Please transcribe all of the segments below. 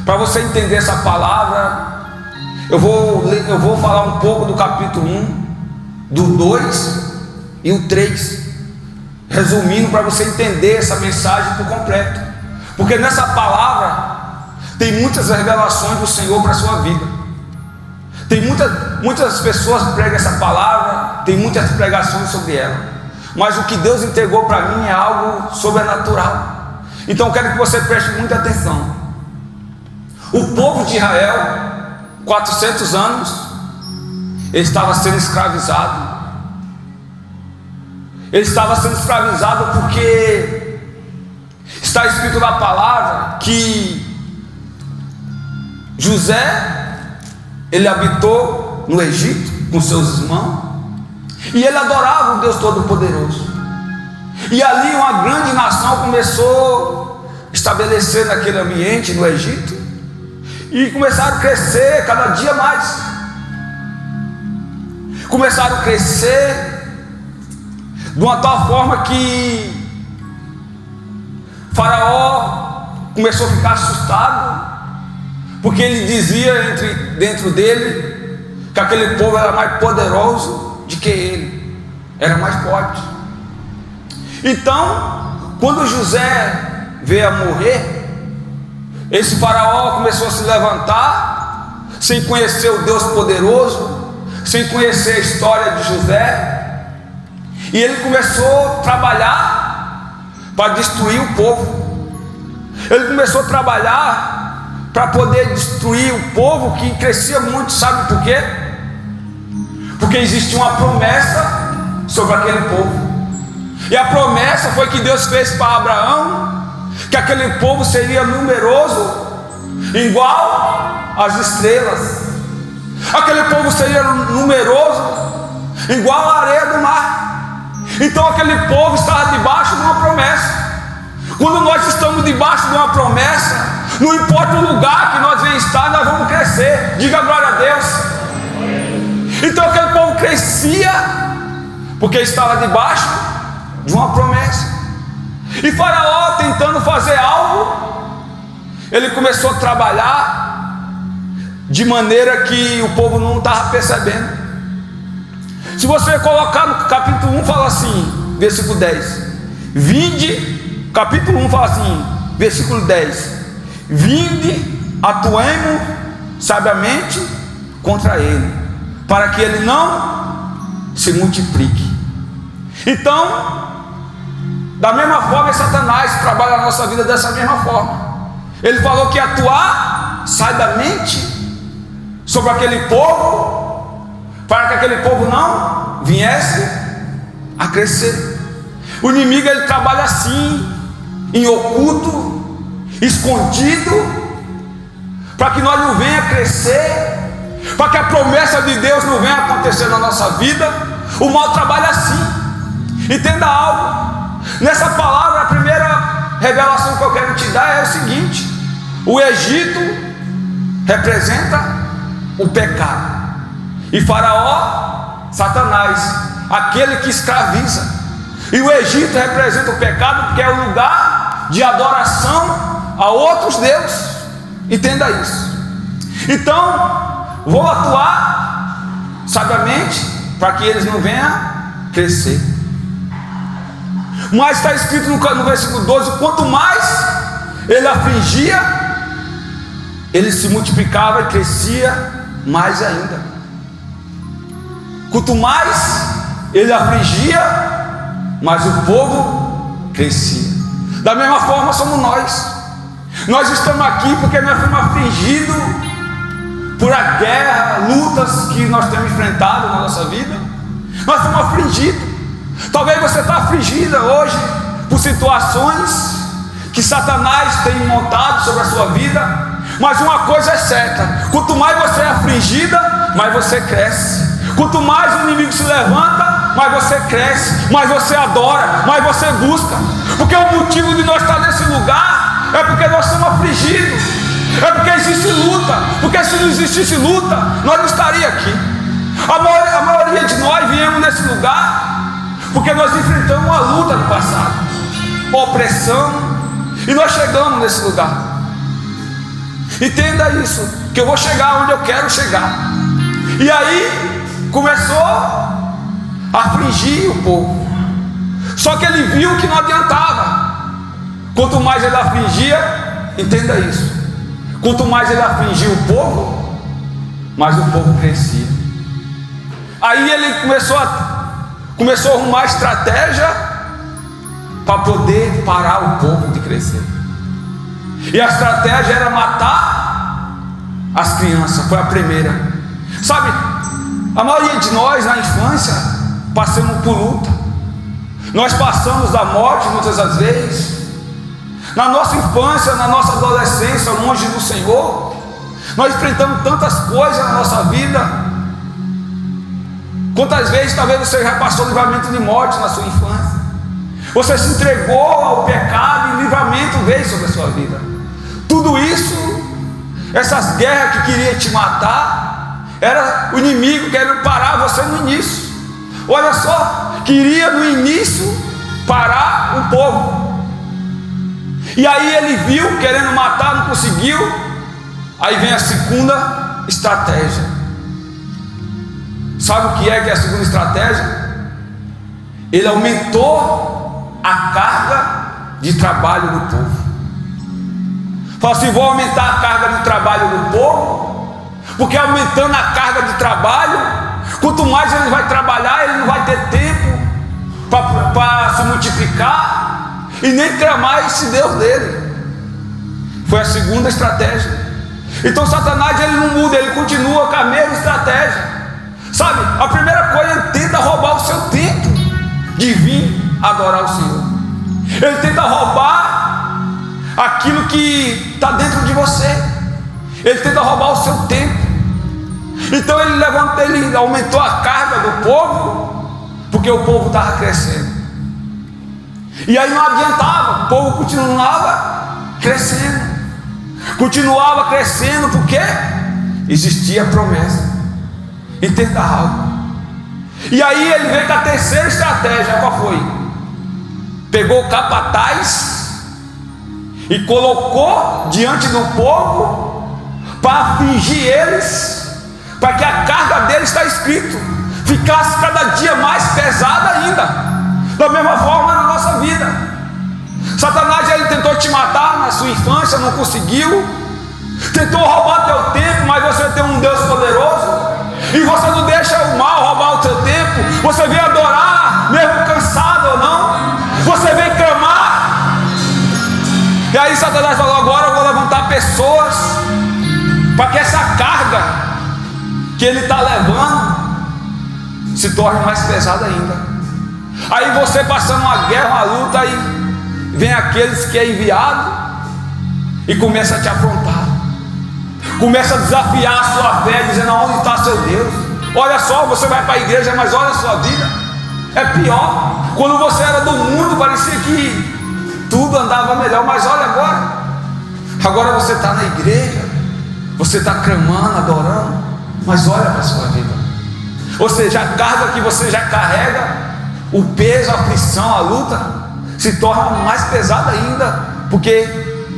Para você entender essa palavra, eu vou falar um pouco do capítulo 1, do 2 e o 3, resumindo para você entender essa mensagem por completo, porque nessa palavra tem muitas revelações do Senhor para a sua vida. Tem muitas pessoas que pregam essa palavra, tem muitas pregações sobre ela, mas o que Deus entregou para mim é algo sobrenatural. Então eu quero que você preste muita atenção. O povo de Israel, 400 anos, ele estava sendo escravizado. Ele estava sendo escravizado porque está escrito na palavra que José, ele habitou no Egito com seus irmãos, e ele adorava o Deus Todo-Poderoso. E ali uma grande nação começou a estabelecer naquele ambiente, no Egito, e começaram a crescer cada dia mais. Começaram a crescer de uma tal forma que Faraó começou a ficar assustado, porque ele dizia dentro dele que aquele povo era mais poderoso do que ele, era mais forte. Então, quando José veio a morrer, esse faraó começou a se levantar, sem conhecer o Deus poderoso, sem conhecer a história de José, e ele começou a trabalhar para destruir o povo. Ele começou a trabalhar para poder destruir o povo que crescia muito. Sabe por quê? Porque existia uma promessa sobre aquele povo, e a promessa foi que Deus fez para Abraão, que aquele povo seria numeroso igual às estrelas, aquele povo seria numeroso igual à areia do mar. Então aquele povo estava debaixo de uma promessa. Quando nós estamos debaixo de uma promessa, não importa o lugar que nós venhamos estar, nós vamos crescer. Diga glória a Deus. Então aquele povo crescia porque estava debaixo de uma promessa. E Faraó, tentando fazer algo, ele começou a trabalhar de maneira que o povo não estava percebendo. Se você colocar no capítulo 1, fala assim, versículo 10: vinde, capítulo 1 fala assim, versículo 10: vinde, atuemos sabiamente contra ele, para que ele não se multiplique. Então, da mesma forma, Satanás trabalha na nossa vida dessa mesma forma. Ele falou que ia atuar sabiamente sobre aquele povo, para que aquele povo não viesse a crescer. O inimigo, ele trabalha assim, em oculto, escondido, para que nós não venha crescer, para que a promessa de Deus não venha acontecer na nossa vida. O mal trabalha assim. Entenda algo. Nessa palavra, a primeira revelação que eu quero te dar é o seguinte: o Egito representa o pecado, e Faraó, Satanás, aquele que escraviza. E o Egito representa o pecado, porque é o lugar de adoração a outros deuses. Entenda isso. Então, vou atuar sabiamente para que eles não venham crescer. Mas está escrito no versículo 12: quanto mais ele afligia, ele se multiplicava e crescia mais ainda. Quanto mais ele afligia, mais o povo crescia. Da mesma forma somos nós. Nós estamos aqui porque nós fomos afligidos por a guerra, lutas que nós temos enfrentado na nossa vida. Nós fomos afligidos. Talvez você está afligida hoje por situações que Satanás tem montado sobre a sua vida, mas uma coisa é certa: quanto mais você é afligida, mais você cresce. Quanto mais o inimigo se levanta, mais você cresce, mais você adora, mais você busca. Porque o motivo de nós estar nesse lugar é porque nós somos afligidos, é porque existe luta. Porque se não existisse luta, nós não estaríamos aqui. A maioria de nós viemos nesse lugar porque nós enfrentamos uma luta no passado, opressão, e nós chegamos nesse lugar. Entenda isso, que eu vou chegar onde eu quero chegar. E aí começou a afligir o povo. Só que ele viu que não adiantava. Quanto mais ele afligia, entenda isso, quanto mais ele afligia o povo, mais o povo crescia. Aí ele começou a arrumar estratégia para poder parar o povo de crescer. E a estratégia era matar as crianças. Foi a primeira. Sabe, a maioria de nós na infância passamos por luta. Nós passamos da morte muitas das vezes. Na nossa infância, na nossa adolescência, longe do Senhor, nós enfrentamos tantas coisas na nossa vida. Quantas vezes talvez você já passou livramento de morte na sua infância? Você se entregou ao pecado e livramento veio sobre a sua vida. Tudo isso, essas guerras que queria te matar, era o inimigo querendo parar você no início. Olha só, queria no início parar o povo. E aí ele viu, querendo matar, não conseguiu. Aí vem a segunda estratégia. Sabe o que é a segunda estratégia? Ele aumentou a carga de trabalho do povo. Fala assim: vou aumentar a carga de trabalho do povo, porque aumentando a carga de trabalho, quanto mais ele vai trabalhar, ele não vai ter tempo para se multiplicar e nem clamar esse Deus dele. Foi a segunda estratégia. Então Satanás, ele não muda, ele continua com a mesma estratégia. Sabe, a primeira coisa, ele tenta roubar o seu tempo de vir adorar o Senhor. Ele tenta roubar aquilo que está dentro de você. Ele tenta roubar o seu tempo. Então ele aumentou a carga do povo, porque o povo estava crescendo. E aí não adiantava, o povo continuava crescendo. Continuava crescendo porque existia promessa. Entenda algo. E aí ele veio com a terceira estratégia. Qual foi? Pegou o capataz e colocou diante do povo para afligir eles, para que a carga deles, está escrito, ficasse cada dia mais pesada ainda. Da mesma forma na nossa vida. Satanás, ele tentou te matar na sua infância, não conseguiu. Tentou roubar teu tempo, mas você tem um Deus poderoso, e você não deixa o mal roubar o teu tempo. Você vem adorar, mesmo cansado ou não. Você vem clamar. E aí Satanás falou: agora eu vou levantar pessoas para que essa carga que ele está levando se torne mais pesada ainda. Aí você passando uma guerra, uma luta, aí vem aqueles que é enviado e começa a te afrontar, começa a desafiar a sua fé, dizendo: aonde está seu Deus? Olha só, você vai para a igreja, mas olha a sua vida, é pior. Quando você era do mundo, parecia que tudo andava melhor, mas olha agora você está na igreja, você está clamando, adorando, mas olha para a sua vida. Ou seja, a carga que você já carrega, o peso, a aflição, a luta se torna mais pesada ainda, porque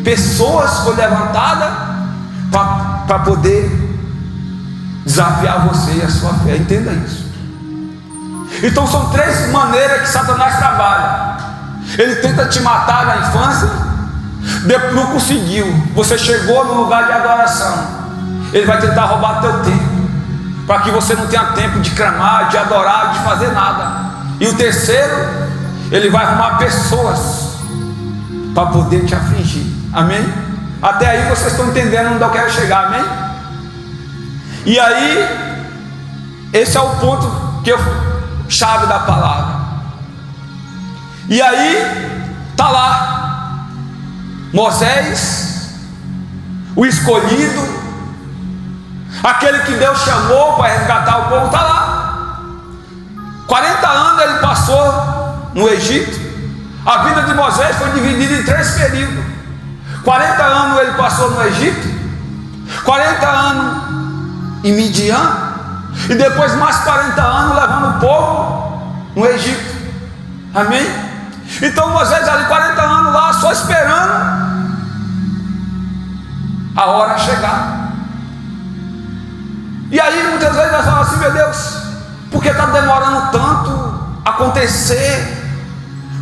pessoas foram levantadas para poder desafiar você e a sua fé. Entenda isso. Então são três maneiras que Satanás trabalha. Ele tenta te matar na infância, não conseguiu, você chegou no lugar de adoração, ele vai tentar roubar teu tempo, para que você não tenha tempo de clamar, de adorar, de fazer nada. E o terceiro, ele vai arrumar pessoas para poder te afligir. Amém? Até aí vocês estão entendendo onde eu quero chegar. Amém? E aí, esse é o ponto chave da palavra. E aí está lá Moisés, o escolhido, aquele que Deus chamou para resgatar o povo, está lá. 40 anos ele passou no Egito. A vida de Moisés foi dividida em 3 períodos. 40 anos ele passou no Egito, 40 anos em Midian, e depois mais 40 anos levando o povo no Egito. Amém? Então Moisés ali 40 anos lá, só esperando a hora chegar. E aí muitas vezes nós falamos assim: meu Deus, por que está demorando tanto a acontecer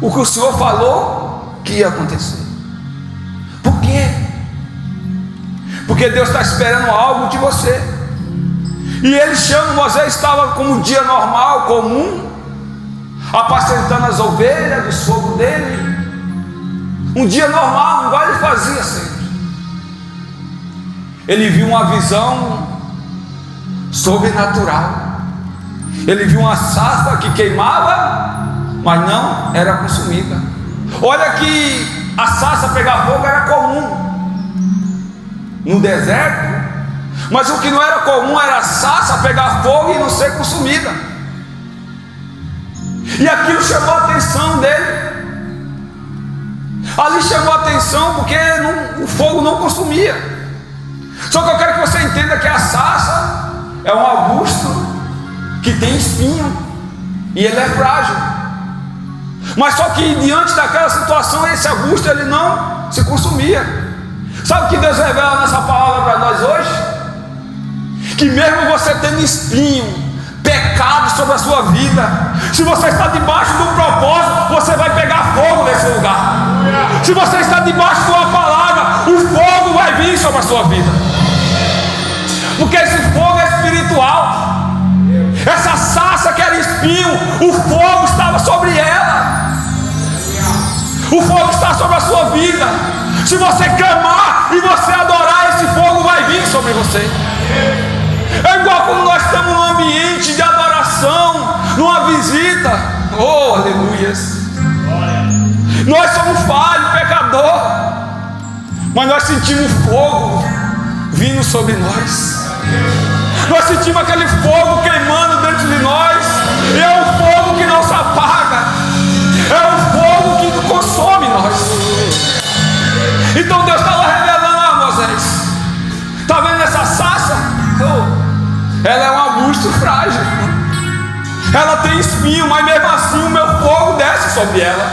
o que o Senhor falou que ia acontecer? Por quê? Porque Deus está esperando algo de você. E Ele chama, Moisés estava como um dia normal, comum, apacentando as ovelhas do sogro dele. Um dia normal, igual ele fazia sempre. Ele viu uma visão sobrenatural. Ele viu uma sarça que queimava, mas não era consumida. Olha que a sarça pegar fogo era comum no deserto, mas o que não era comum era a sarça pegar fogo e não ser consumida. E aquilo chamou a atenção dele. Ali chamou a atenção porque o fogo não consumia. Só que eu quero que você entenda que a sarça é um arbusto que tem espinho e ele é frágil. Mas só que diante daquela situação, esse arbusto ele não se consumia. Sabe o que Deus revela nessa palavra para nós hoje? Que mesmo você tendo espinho, pecado sobre a sua vida, se você está debaixo de um propósito, você vai pegar fogo nesse lugar. Se você está debaixo de uma palavra, o fogo vai vir sobre a sua vida, porque esse fogo é espiritual. Essa sarça que era espinho, o fogo estava sobre ela. O fogo está sobre a sua vida. Se você clamar e você adorar, esse fogo vai vir sobre você. É igual quando nós estamos num ambiente de adoração, numa visita. Oh, aleluias. Nós somos falhos, pecador, mas nós sentimos fogo vindo sobre nós. Nós sentimos aquele fogo queimando dentro de nós. E é um fogo que não se apaga. É um fogo que consome nós. Então Deus estava revelando a Moisés: está vendo essa sarça? Ela é um arbusto frágil. Ela tem espinho, mas mesmo assim o meu fogo desce sobre ela.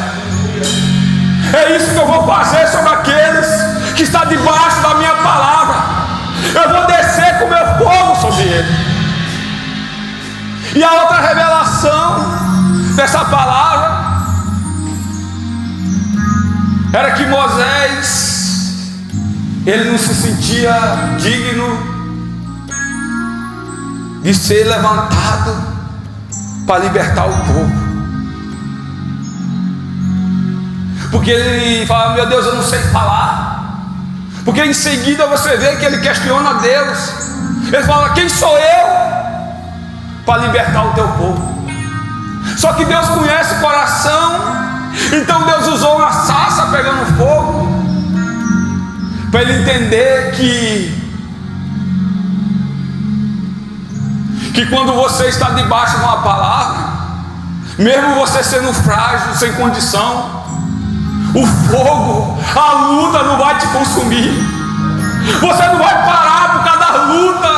É isso que eu vou fazer sobre aqueles que estão debaixo da minha palavra. Eu vou descer com o meu fogo sobre ele. E a outra revelação dessa palavra era que Moisés, ele não se sentia digno de ser levantado para libertar o povo. Porque ele fala: meu Deus, eu não sei falar. Porque em seguida você vê que ele questiona Deus. Ele fala: quem sou eu para libertar o teu povo? Só que Deus conhece o coração. Então Deus usou uma sarça pegando fogo, para ele entender que quando você está debaixo de uma palavra, mesmo você sendo frágil, sem condição, o fogo, a luta não vai te consumir. Você não vai parar por causa da luta.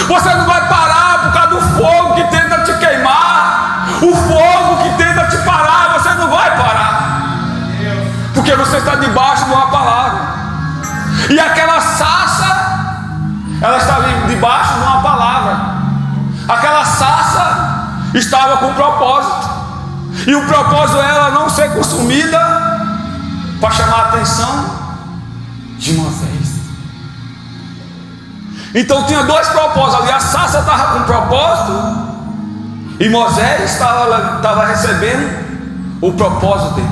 Você não vai parar por causa do fogo que tenta te queimar. O fogo que tenta te parar, você não vai parar. Porque você está debaixo de uma palavra. E aquela sarça, ela estava debaixo de uma palavra. Aquela sarça estava com propósito. E o propósito é ela não ser consumida, para chamar a atenção de Moisés. Então tinha dois propósitos ali. A sarça estava com propósito e Moisés estava recebendo o propósito dele.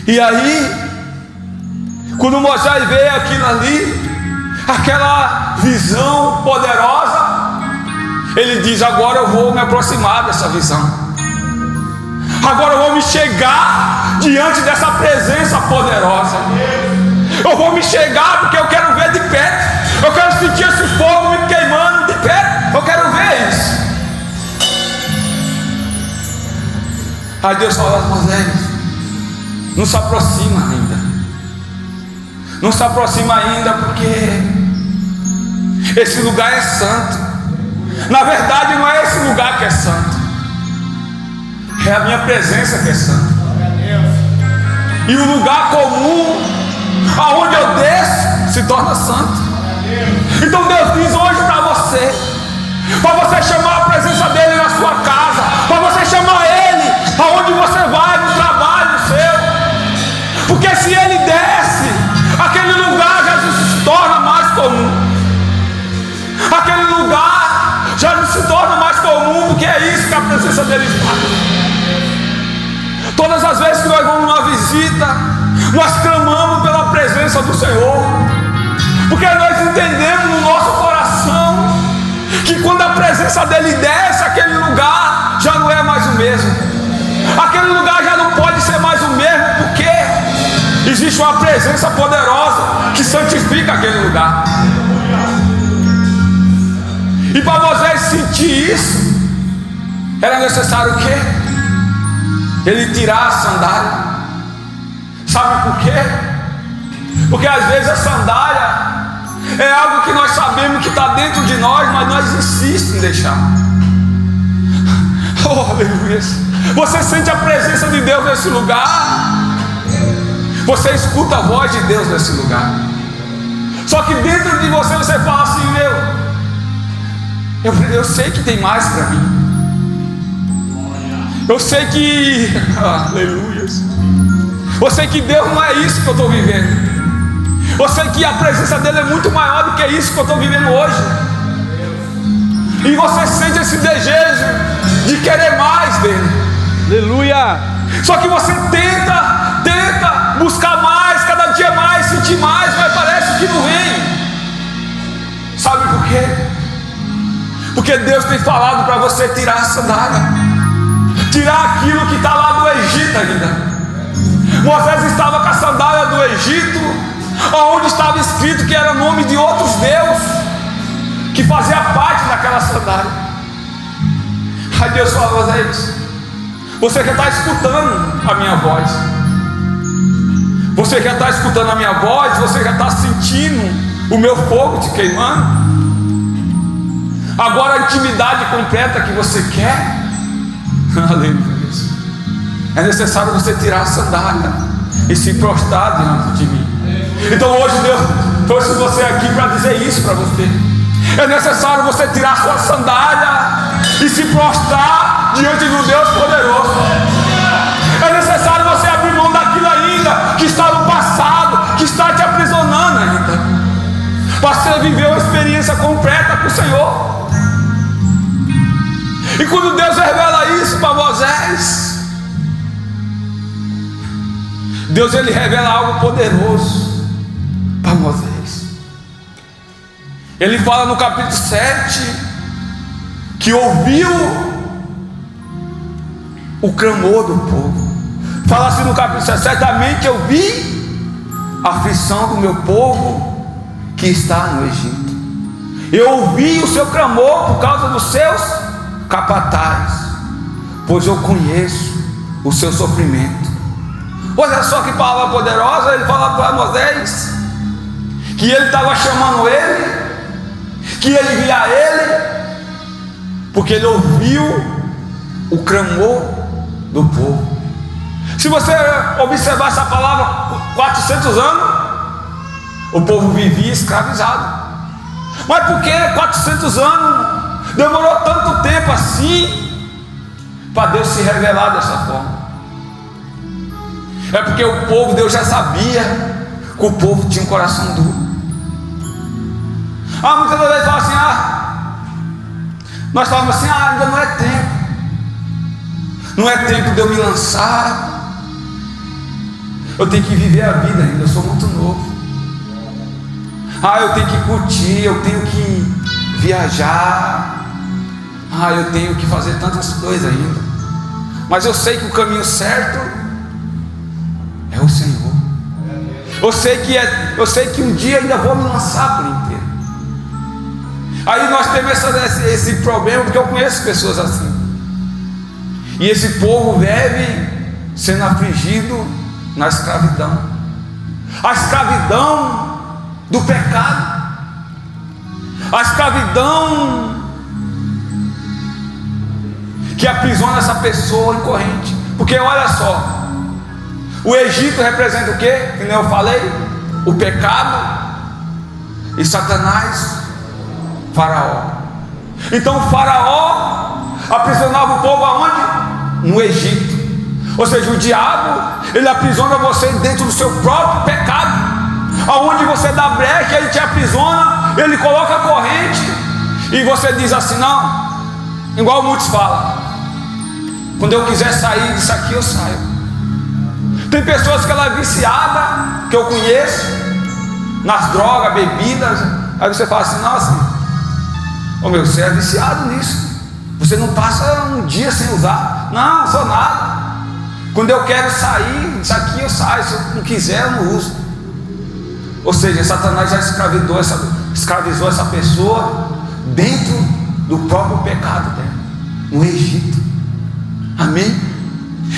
E aí, quando Moisés vê aquilo ali, aquela visão poderosa, ele diz: agora eu vou me aproximar dessa visão. Agora eu vou me chegar diante dessa presença poderosa. Eu vou me chegar porque eu quero ver de perto. Eu quero sentir esse fogo me queimando de perto. Eu quero ver isso. Aí Deus fala: Moisés, não se aproxima ainda. Não se aproxima ainda porque esse lugar é santo. Na verdade não é esse lugar que é santo, é a minha presença que é santa. E o lugar comum se torna santo. Então Deus diz hoje para você chamar a presença dele na sua casa, para você chamar ele aonde você vai, no trabalho seu, porque se ele desce, aquele lugar já se torna mais comum, aquele lugar já não se torna mais comum, porque é isso que a presença dele faz. Todas as vezes que nós vamos numa visita, nós clamamos pela presença do Senhor, porque nós entendemos no nosso coração que quando a presença dele desce, aquele lugar já não é mais o mesmo, aquele lugar já não pode ser mais o mesmo, porque existe uma presença poderosa que santifica aquele lugar. E para Moisés sentir isso, era necessário o quê? Ele tirar a sandália. Sabe por quê? Porque às vezes a sandália é algo que nós sabemos que está dentro de nós, mas nós insistimos em deixar. Oh, aleluia. Você sente a presença de Deus nesse lugar, você escuta a voz de Deus nesse lugar, só que dentro de você, você fala assim: eu sei que tem mais para mim. Eu sei que, aleluia, eu sei que Deus não é isso que eu estou vivendo. Eu sei que a presença dele é muito maior do que isso que eu estou vivendo hoje. E você sente esse desejo de querer mais dele. Aleluia. Só que você tenta buscar mais, cada dia mais, sentir mais, mas parece que não vem. Sabe por quê? Porque Deus tem falado para você tirar a sandália, tirar aquilo que está lá do Egito ainda. Moisés estava com a sandália do Egito, onde estava escrito que era o nome de outros deuses, que fazia parte daquela sandália. Aí Deus falou: Moisés, você já está escutando a minha voz, você já está escutando a minha voz, você já está sentindo o meu fogo te queimando. Agora a intimidade completa que você quer, aleluia, é necessário você tirar a sandália e se prostrar diante de mim. Então hoje Deus trouxe você aqui para dizer isso para você. É necessário você tirar sua sandália e se prostrar diante do Deus poderoso. É necessário você abrir mão daquilo ainda que está no passado, que está te aprisionando ainda, para você viver uma experiência completa com o Senhor. E quando Deus revela isso para Moisés, Deus ele revela algo poderoso para Moisés. Ele fala no capítulo 7 que ouviu o clamor do povo. Fala assim no capítulo 7: certamente eu vi a aflição do meu povo que está no Egito. Eu ouvi o seu clamor por causa dos seus capatazes, pois eu conheço o seu sofrimento. Olha só que palavra poderosa. Ele fala para Moisés que ele estava chamando ele, que ele via ele, porque ele ouviu o clamor do povo. Se você observar essa palavra, 400 anos o povo vivia escravizado. Mas por que 400 anos demorou tanto tempo assim para Deus se revelar dessa forma? É porque o povo, Deus já sabia que o povo tinha um coração duro. Muitas vezes fala assim: nós falamos assim: ainda não é tempo, não é tempo de eu me lançar, eu tenho que viver a vida ainda, eu sou muito novo. Eu tenho que curtir, eu tenho que viajar, eu tenho que fazer tantas coisas ainda. Mas eu sei que o caminho certo é o Senhor. Eu sei que um dia ainda vou me lançar por inteiro. Aí nós temos esse problema, porque eu conheço pessoas assim. E esse povo vive sendo afligido na escravidão. A escravidão do pecado. A escravidão que aprisiona essa pessoa em corrente. Porque olha só, o Egito representa o quê? Que nem eu falei, o pecado. e Satanás, Faraó. Então Faraó aprisionava o povo aonde? No Egito. Ou seja, o diabo, ele aprisiona você dentro do seu próprio pecado. Aonde você dá brecha, ele te aprisiona, ele coloca a corrente, e você diz assim: não, igual muitos falam, quando eu quiser sair disso aqui, eu saio. Tem pessoas que ela é viciada, que eu conheço, nas drogas, bebidas. Aí você fala assim: nossa, ô meu, você é viciado nisso, você não passa um dia sem usar. Não, não sou nada. Quando eu quero sair disso aqui, eu saio. Se eu não quiser, eu não uso. Ou seja, Satanás já escravizou essa pessoa dentro do próprio pecado dela, no Egito. Amém?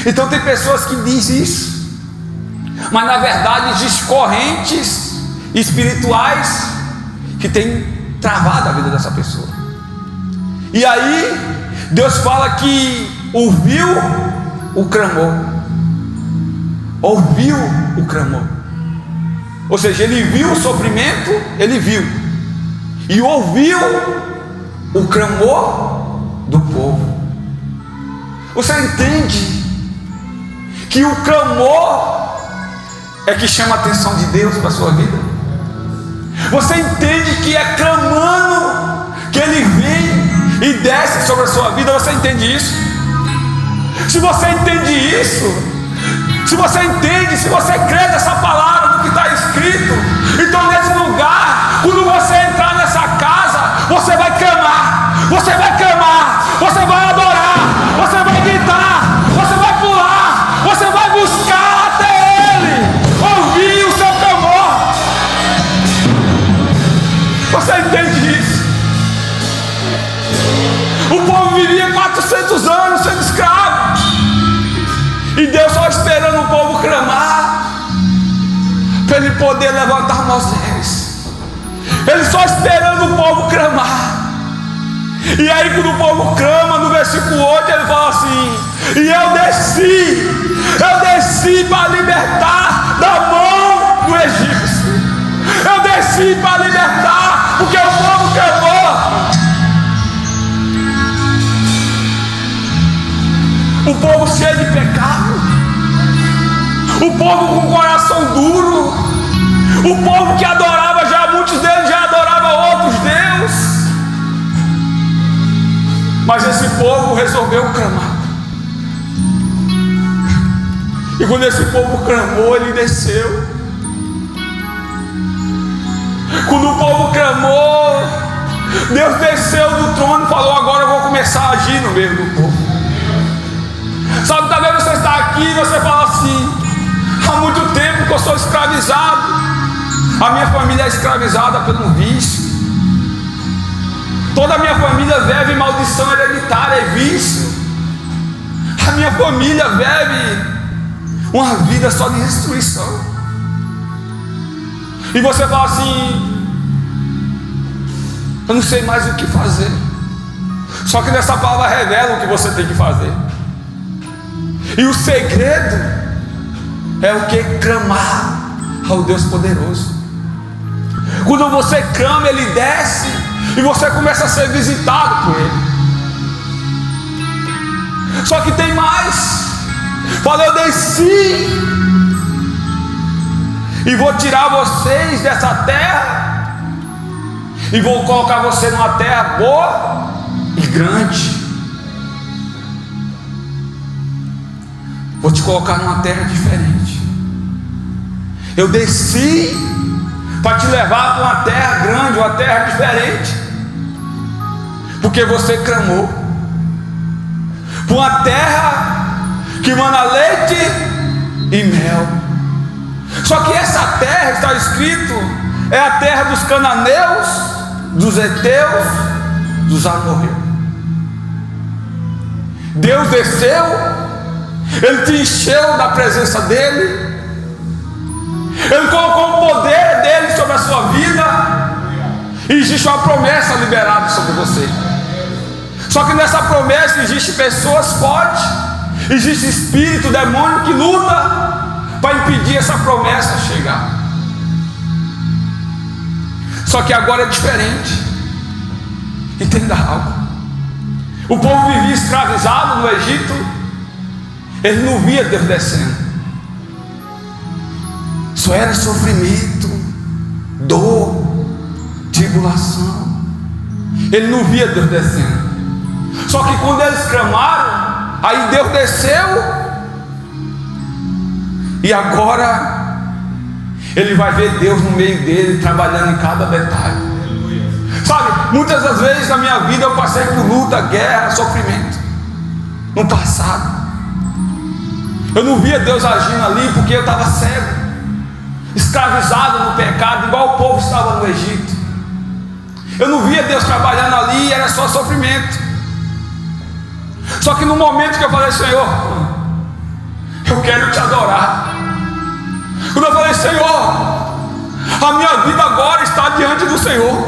Então tem pessoas que dizem isso, mas na verdade existem correntes espirituais que têm travado a vida dessa pessoa. E aí Deus fala que ouviu o clamor. Ouviu o clamor. Ou seja, ele viu o sofrimento, ele viu, e ouviu o clamor do povo. Você entende que o clamor é que chama a atenção de Deus para a sua vida? Você entende que é clamando que ele vem e desce sobre a sua vida? Você entende isso? Se você entende isso, se você entende, se você crê nessa palavra do que está escrito, então nesse lugar, quando você entrar nessa casa, você vai clamar, você vai clamar, você vai adorar, você vai gritar, você vai pular, você vai buscar até Ele, ouvir o seu clamor. Você entende isso? O povo vivia 400 anos sendo escravo, e Deus só esperando o povo clamar para Ele poder levantar Moisés. Ele só esperando o povo clamar. E aí quando o povo clama, no versículo 8 ele fala assim: e eu desci para libertar da mão do egípcio. Eu desci para libertar, porque o povo clamou. O povo cheio de pecado, o povo com o coração duro, o povo que adorava, já muitos deles já adoravam outros deuses, mas esse povo resolveu clamar. E quando esse povo clamou, ele desceu. Quando o povo clamou, Deus desceu do trono e falou: agora eu vou começar a agir no meio do povo. Sabe, talvez você está aqui e você fala assim: há muito tempo que eu sou escravizado, a minha família é escravizada pelo vício, toda a minha família vive maldição hereditária e vício, a minha família vive uma vida só de destruição. E você fala assim: eu não sei mais o que fazer. Só que nessa palavra revela o que você tem que fazer. E o segredo é o que? Clamar ao Deus poderoso. Quando você clama, Ele desce e você começa a ser visitado por Ele. Só que tem mais. Fala: eu desci e vou tirar vocês dessa terra e vou colocar você numa terra boa e grande. Vou te colocar numa terra diferente. Eu desci para te levar para uma terra grande, uma terra diferente, porque você clamou para uma terra que mana leite e mel. Só que essa terra, está escrito, é a terra dos cananeus, dos heteus, dos amorreus. Deus desceu, Ele te encheu da presença dEle, Ele colocou o poder dEle sobre a sua vida, e existe uma promessa liberada sobre você. Só que nessa promessa existe pessoas fortes, existe espírito, demônio que luta para impedir essa promessa chegar. Só que agora é diferente. Entenda algo. O povo vivia escravizado no Egito. Ele não via Deus descendo. Só era sofrimento, dor, tribulação. Ele não via Deus descendo. Só que quando eles clamaram, aí Deus desceu. E agora ele vai ver Deus no meio dele, trabalhando em cada detalhe. Sabe, muitas das vezes na minha vida eu passei por luta, guerra, sofrimento. No passado eu não via Deus agindo ali porque eu estava cego, escravizado no pecado, igual o povo estava no Egito. Eu não via Deus trabalhando ali, era só sofrimento. Só que no momento que eu falei: Senhor, eu quero te adorar. Quando eu falei: Senhor, a minha vida agora está diante do Senhor.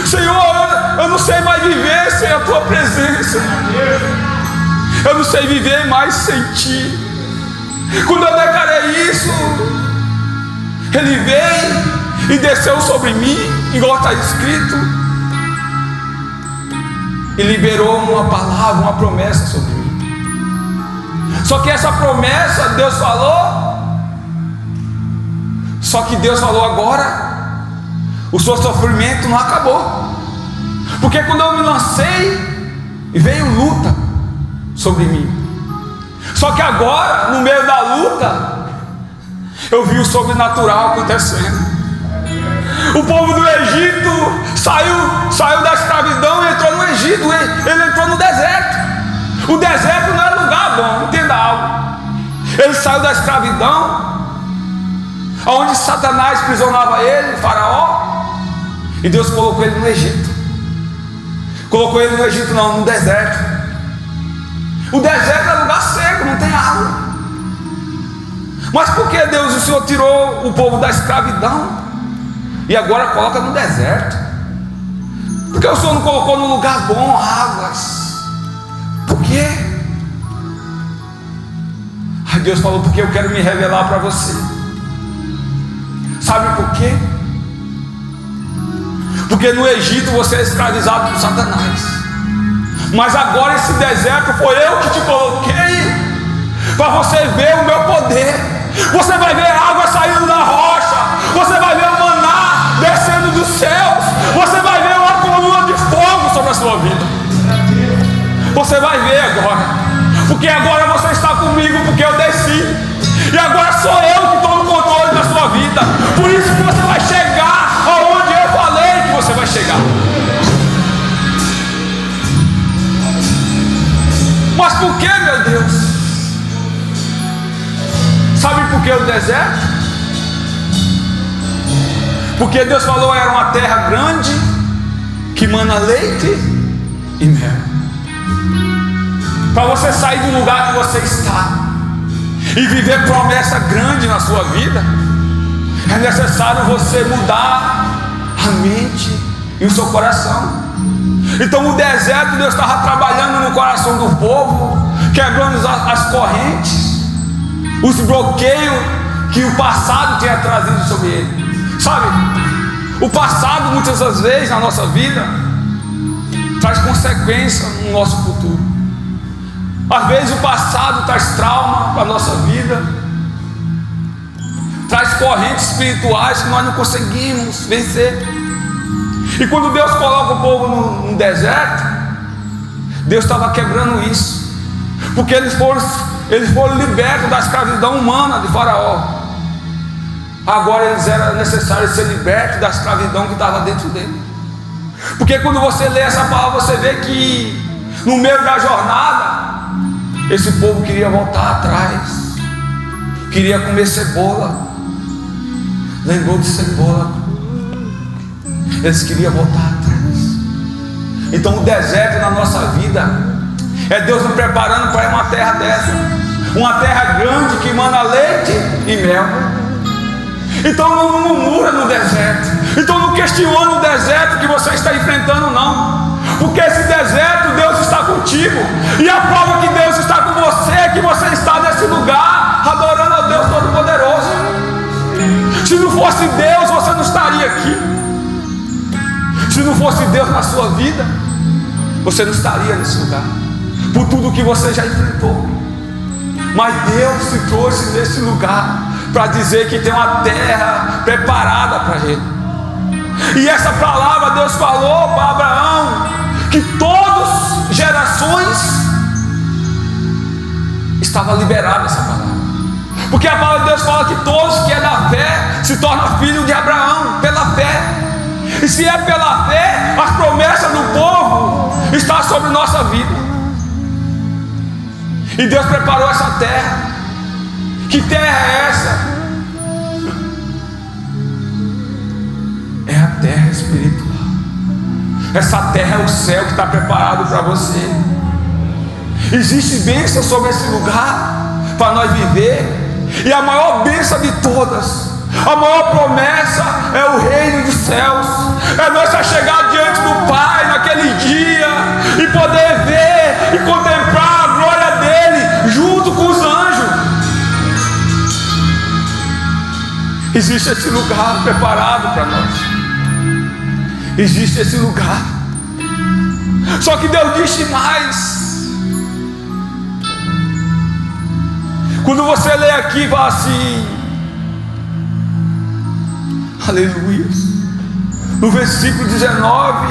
Senhor, eu não sei mais viver sem a tua presença. Eu não sei viver mais sem ti. Quando eu declarei isso, ele veio e desceu sobre mim, igual está escrito, e liberou uma palavra, uma promessa sobre mim. Só que essa promessa Deus falou. Só que Deus falou: agora o seu sofrimento não acabou. Porque quando eu me lancei, veio luta sobre mim. Só que agora, no meio da luta, eu vi o sobrenatural acontecendo. O povo do Egito saiu da escravidão e entrou no Egito. Ele entrou no deserto. O deserto não é lugar bom, entenda algo. Ele saiu da escravidão, onde Satanás prisionava ele, Faraó, e Deus colocou ele no Egito. Colocou ele no Egito não, no deserto. O deserto é lugar seco, não tem água. Mas por que Deus, o Senhor, tirou o povo da escravidão e agora coloca no deserto? Por que o Senhor não colocou no lugar bom águas? Por quê? Aí Deus falou: porque eu quero me revelar para você. Sabe por quê? Porque no Egito você é escravizado por Satanás. Mas agora esse deserto foi eu que te coloquei para você ver o meu poder. Você vai ver água saindo da rocha. Você vai ver o maná descendo dos céus. Você vai ver uma coluna de fogo sobre a sua vida. Você vai ver agora. Porque agora você está comigo, porque eu desci. E agora sou eu que estou no controle da sua vida. Por isso que você vai chegar aonde eu falei que você vai chegar. Mas por que, meu Deus? Sabe por que o deserto? Porque Deus falou: era uma terra grande que mana leite e mel. Para você sair do lugar que você está e viver promessa grande na sua vida, é necessário você mudar a mente e o seu coração. Então o deserto, Deus estava trabalhando no coração do povo, quebrando as correntes, os bloqueios que o passado tinha trazido sobre ele. Sabe, o passado muitas das vezes na nossa vida traz consequência no nosso futuro. Às vezes o passado traz trauma para a nossa vida, traz correntes espirituais que nós não conseguimos vencer. E quando Deus coloca o povo no deserto, Deus estava quebrando isso, porque eles foram libertos da escravidão humana de Faraó. Agora eles eram necessários ser libertos da escravidão que estava dentro dele. Porque quando você lê essa palavra, você vê que no meio da jornada, esse povo queria voltar atrás, queria comer cebola. Lembrou de cebola? Eles queriam voltar atrás. Então o deserto na nossa vida é Deus nos preparando para uma terra dessa, uma terra grande que emana leite e mel. Então não murmura no deserto. Então não questiona o deserto que você está enfrentando, não. Porque esse deserto Deus está contigo. E a prova que Deus está com você é que você está nesse lugar adorando a Deus Todo-Poderoso. Se não fosse Deus, você não estaria aqui. Se não fosse Deus na sua vida, você não estaria nesse lugar, por tudo que você já enfrentou. Mas Deus te trouxe nesse lugar para dizer que tem uma terra preparada para ele. E essa palavra Deus falou para Abraão, que todas gerações estava liberada essa palavra, porque a palavra de Deus fala que todos que é da fé se tornam filhos de Abraão, pela fé. E se é pela fé, as promessas do povo estão sobre nossa vida. E Deus preparou essa terra. Que terra é essa? É a terra espiritual. Essa terra é o céu que está preparado para você. Existe bênção sobre esse lugar para nós viver. E a maior bênção de todas, a maior promessa é o reino dos céus. É nós chegar diante do Pai naquele dia e poder ver e contemplar a glória dele junto com os anjos. Existe esse lugar preparado para nós. Existe esse lugar. Só que Deus disse mais. Quando você lê aqui, fala assim, aleluia, no versículo 19,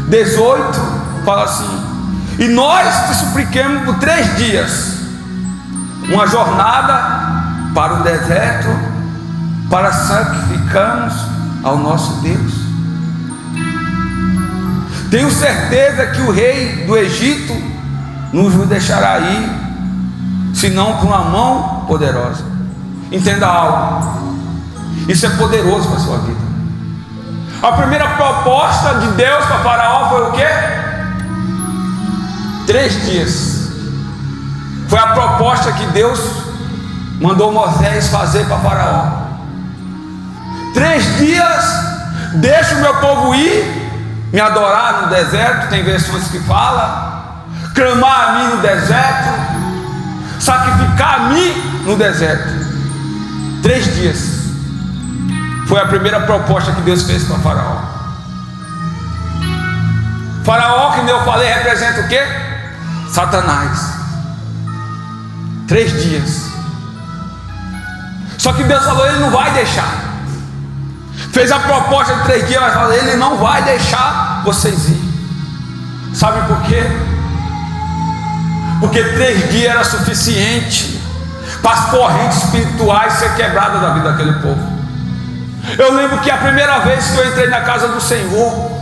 18, fala assim: e nós te supliquemos por 3 dias, uma jornada para o deserto, para sacrificarmos ao nosso Deus. Tenho certeza que o rei do Egito não nos deixará ir, senão com uma mão poderosa. Entenda algo, isso é poderoso para a sua vida. A primeira proposta de Deus para Faraó foi o quê? 3 dias. Foi a proposta que Deus mandou Moisés fazer para Faraó. 3 dias, deixa o meu povo ir, me adorar no deserto. Tem versões que falam, clamar a mim no deserto, sacrificar a mim no deserto. 3 dias. Foi a primeira proposta que Deus fez para Faraó. Faraó, que eu falei, representa o quê? Satanás. 3 dias. Só que Deus falou, ele não vai deixar. Fez a proposta de 3 dias, mas falou, ele não vai deixar vocês ir. Sabe por quê? Porque 3 dias era suficiente para as correntes espirituais ser quebradas da vida daquele povo. Eu lembro que a primeira vez que eu entrei na casa do Senhor,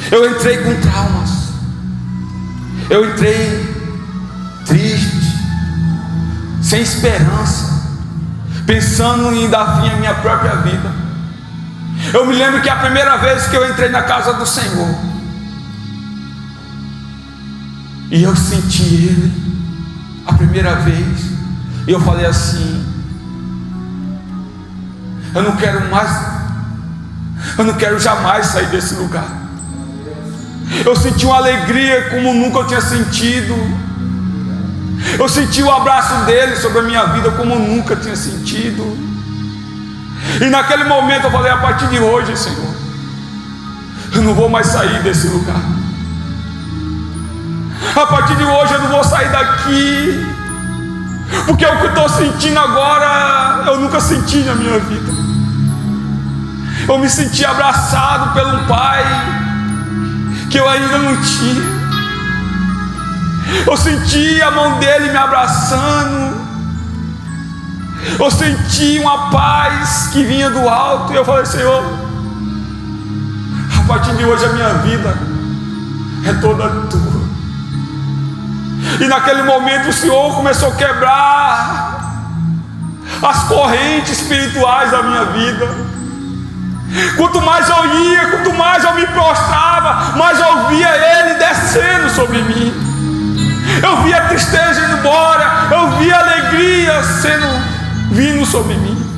eu entrei com traumas. Eu entrei triste, sem esperança, pensando em dar fim à minha própria vida. Eu me lembro que a primeira vez que eu entrei na casa do Senhor, e eu senti Ele a primeira vez, e eu falei assim: eu não quero mais, eu não quero jamais sair desse lugar. Eu senti uma alegria como nunca eu tinha sentido. Eu senti o abraço dele sobre a minha vida como nunca tinha sentido. E naquele momento eu falei: a partir de hoje, Senhor, eu não vou mais sair desse lugar. A partir de hoje eu não vou sair daqui, porque o que eu estou sentindo agora eu nunca senti na minha vida. Eu me senti abraçado pelo Pai que eu ainda não tinha. Eu senti a mão dele me abraçando. Eu senti uma paz que vinha do alto. E eu falei: Senhor, a partir de hoje a minha vida é toda tua. E naquele momento o Senhor começou a quebrar as correntes espirituais da minha vida. Quanto mais eu ia, quanto mais eu me prostrava, mais eu via Ele descendo sobre mim. Eu via a tristeza indo embora, eu via a alegria vindo sobre mim.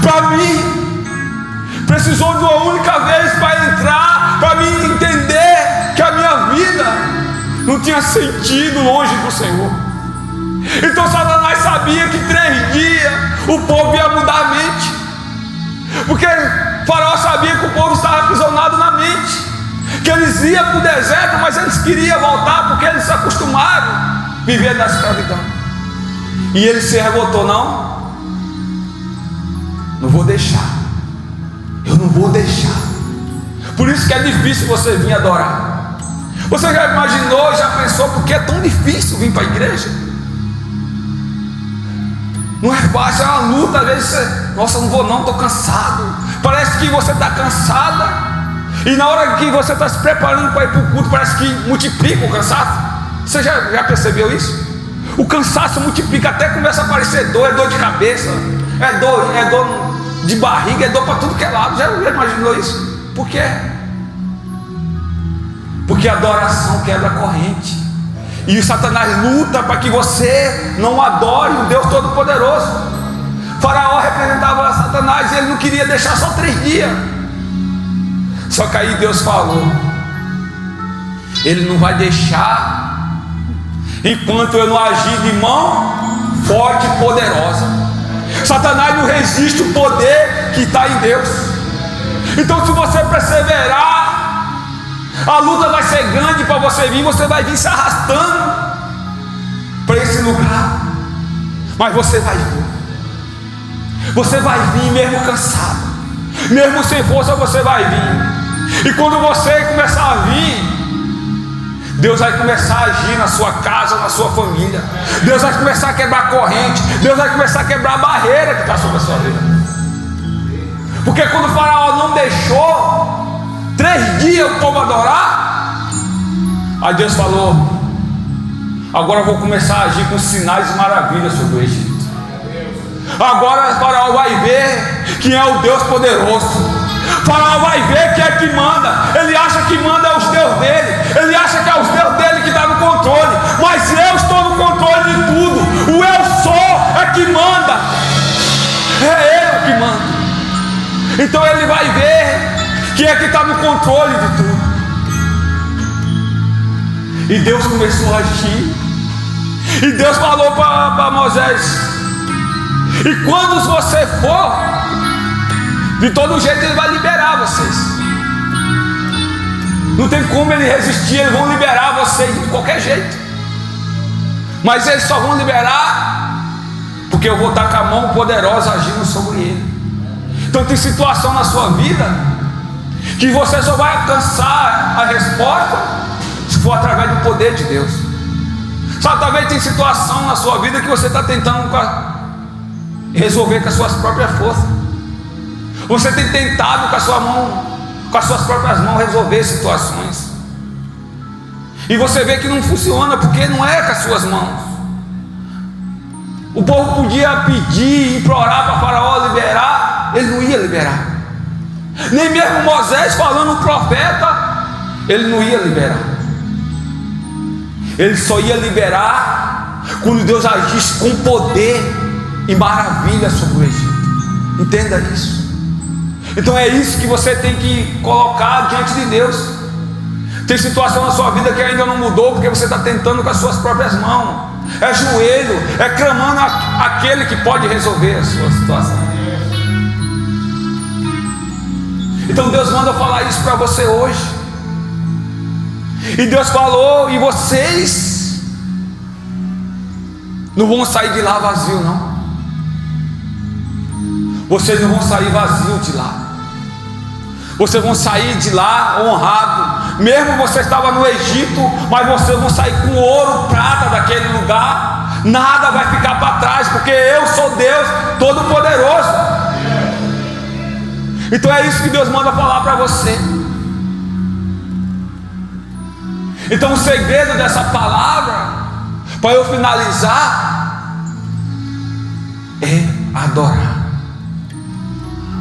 Para mim, precisou de uma única vez para entrar, para mim entender que a minha vida não tinha sentido longe do Senhor. Então Satanás sabia que 3 dias o povo ia mudar a mente, porque Faraó sabia que o povo Eles iam para o deserto, mas eles queriam voltar porque eles se acostumaram a viver da escravidão. E ele se revoltou: não vou deixar, eu não vou deixar. Por isso que é difícil você vir adorar. Você já imaginou, já pensou porque é tão difícil vir para a igreja? Não é fácil, é uma luta. Às vezes você, nossa, não vou não, estou cansado. Parece que você está cansada, e na hora que você está se preparando para ir para o culto, parece que multiplica o cansaço. Você já percebeu isso? O cansaço multiplica, até começa a aparecer dor, é dor de cabeça, é dor de barriga, é dor para tudo que é lado. Já imaginou isso? Por quê? Porque a adoração quebra a corrente. E o Satanás luta para que você não adore o Deus Todo-Poderoso. Faraó representava Satanás e ele não queria deixar só 3 dias. Só que aí Deus falou: ele não vai deixar enquanto eu não agir de mão forte e poderosa. Satanás não resiste o poder que está em Deus. Então, se você perseverar, a luta vai ser grande para você vir. Você vai vir se arrastando para esse lugar, mas você vai vir. Você vai vir mesmo cansado, mesmo sem força, você vai vir. E quando você começar a vir, Deus vai começar a agir na sua casa, na sua família. Deus vai começar a quebrar a corrente. Deus vai começar a quebrar a barreira que está sobre a sua vida. Porque quando o faraó não deixou 3 dias o povo adorar, aí Deus falou: agora eu vou começar a agir com sinais e maravilhas sobre o Egito. Agora o faraó vai ver quem é o Deus poderoso. Faraó vai ver quem é que manda. Ele acha que manda é os Deus dele. Ele acha que é os Deus dele que está no controle. Mas eu estou no controle de tudo. O eu sou é que manda. É eu que manda. Então ele vai ver quem é que está no controle de tudo. E Deus começou a agir. E Deus falou para Moisés: e quando você for, de todo jeito ele vai liberar vocês. Não tem como ele resistir. Eles vão liberar vocês de qualquer jeito. Mas eles só vão liberar porque eu vou estar com a mão poderosa agindo sobre ele. Então tem situação na sua vida que você só vai alcançar a resposta se for através do poder de Deus. Sabe, talvez tem situação na sua vida que você está tentando resolver com as suas próprias forças. Você tem tentado com a sua mão, com as suas próprias mãos, resolver situações. E você vê que não funciona, porque não é com as suas mãos. O povo podia pedir, implorar para Faraó liberar, ele não ia liberar. Nem mesmo Moisés, falando um profeta, ele não ia liberar. Ele só ia liberar quando Deus agisse com poder e maravilha sobre o Egito. Entenda isso. Então é isso que você tem que colocar diante de Deus. Tem situação na sua vida que ainda não mudou, porque você está tentando com as suas próprias mãos. É joelho, é clamando aquele que pode resolver a sua situação. Então Deus manda falar isso para você hoje. E Deus falou: e vocês não vão sair de lá vazio, não. Vocês não vão sair vazio de lá. Vocês vão sair de lá honrado. Mesmo você estava no Egito, mas vocês vão sair com ouro, prata daquele lugar. Nada vai ficar para trás, porque eu sou Deus Todo-Poderoso. Então é isso que Deus manda falar para você. Então o segredo dessa palavra, para eu finalizar, é adorar.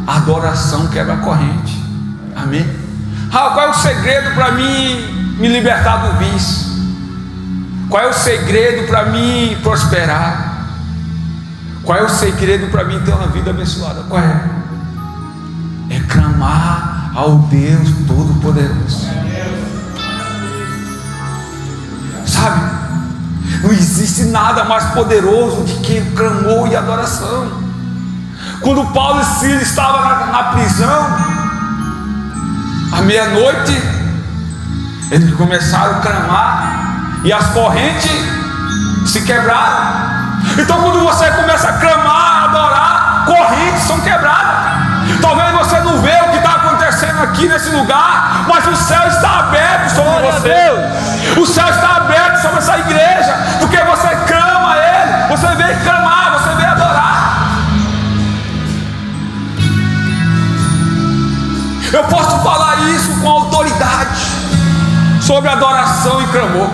A adoração quebra a corrente. Amém? Qual é o segredo para mim me libertar do vício? Qual é o segredo para mim prosperar? Qual é o segredo para mim ter uma vida abençoada? Qual é? É clamar ao Deus Todo-Poderoso. Sabe? Não existe nada mais poderoso do que o clamor e a adoração. Quando Paulo e Silas estavam na prisão, à meia-noite, Eles começaram a clamar e as correntes se quebraram. Então quando você começa a clamar, a adorar, correntes são quebradas. Talvez você não vê o que está acontecendo aqui nesse lugar, mas o céu está aberto sobre você. O céu está aberto sobre essa igreja, porque você clama a Ele, você vem clamar, você vem adorar. Eu posso falar isso com autoridade sobre adoração e clamor,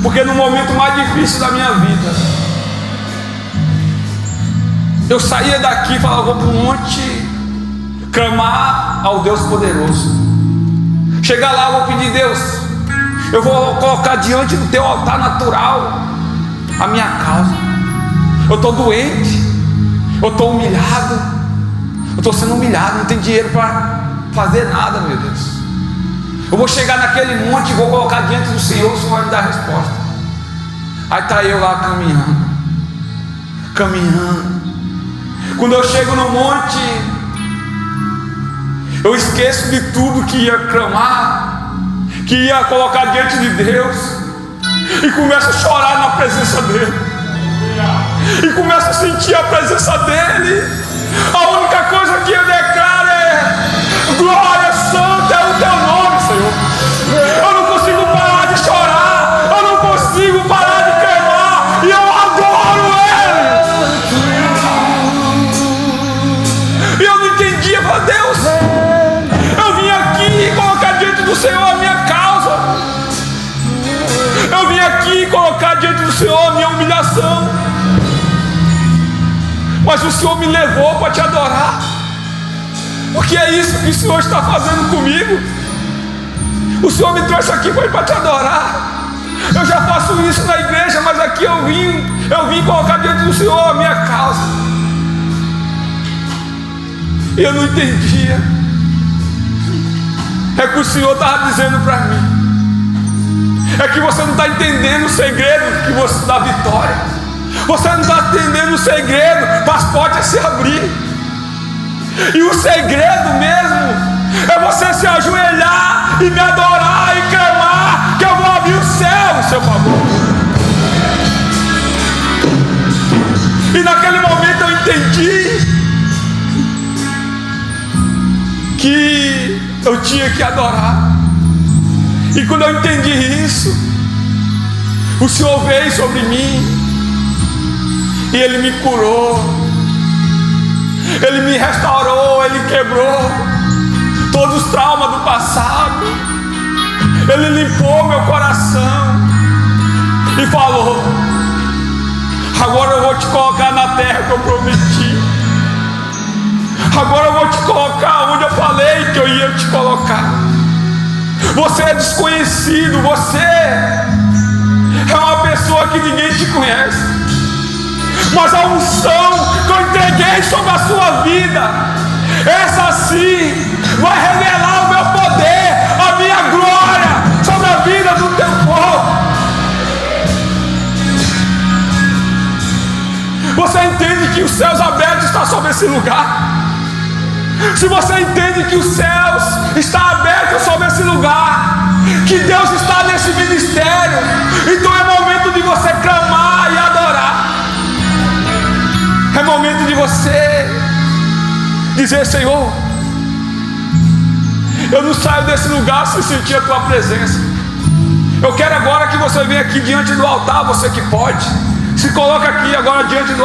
porque no momento mais difícil da minha vida, eu saía daqui e falava: vou para um monte clamar ao Deus poderoso. Chegar lá, eu vou pedir: Deus, eu vou colocar diante do teu altar natural a minha causa. Eu estou doente, eu estou humilhado, eu estou sendo humilhado, não tenho dinheiro para fazer nada, meu Deus. Eu vou chegar naquele monte e vou colocar diante do Senhor, o Senhor vai me dar a resposta. Aí está eu lá caminhando. Quando eu chego no monte, eu esqueço de tudo que ia clamar, que ia colocar diante de Deus, e começo a chorar na presença dEle, e começo a sentir a presença dEle. A única coisa que eu declaro é: glória santa é o teu nome, Senhor. Eu não consigo parar de chorar, eu não consigo parar de clamar, e eu adoro Ele. E eu não entendia, para Deus, eu vim aqui colocar diante do Senhor a minha causa, eu vim aqui colocar diante do Senhor a minha humilhação, mas o Senhor me levou para te adorar, porque é isso que o Senhor está fazendo comigo. O Senhor me trouxe aqui para te adorar. Eu já faço isso na igreja, mas aqui eu vim colocar diante do Senhor a minha causa. E eu não entendia. É que o Senhor estava dizendo para mim: é que você não está entendendo o segredo da vitória. Você não está entendendo o segredo para as portas se abrir. E o segredo mesmo é você se ajoelhar e me adorar e clamar, que eu vou abrir o céu em seu favor. E naquele momento eu entendi que eu tinha que adorar. E quando eu entendi isso, o Senhor veio sobre mim e Ele me curou, Ele me restaurou, Ele quebrou todos os traumas do passado, Ele limpou meu coração e falou: agora eu vou te colocar na terra que eu prometi, agora eu vou te colocar onde eu falei que eu ia te colocar. Você é desconhecido, você é uma pessoa que ninguém te conhece, mas a unção que eu entreguei sobre a sua vida, essa sim vai revelar o meu poder, a minha glória sobre a vida do teu povo. Você entende que os céus abertos estão sobre esse lugar? Se você entende que os céus estão abertos sobre esse lugar, que Deus está nesse ministério, então é momento de você clamar e adorar. É momento de você dizer: Senhor, eu não saio desse lugar sem sentir a tua presença. Eu quero agora que você venha aqui diante do altar, você que pode, se coloca aqui agora diante do altar.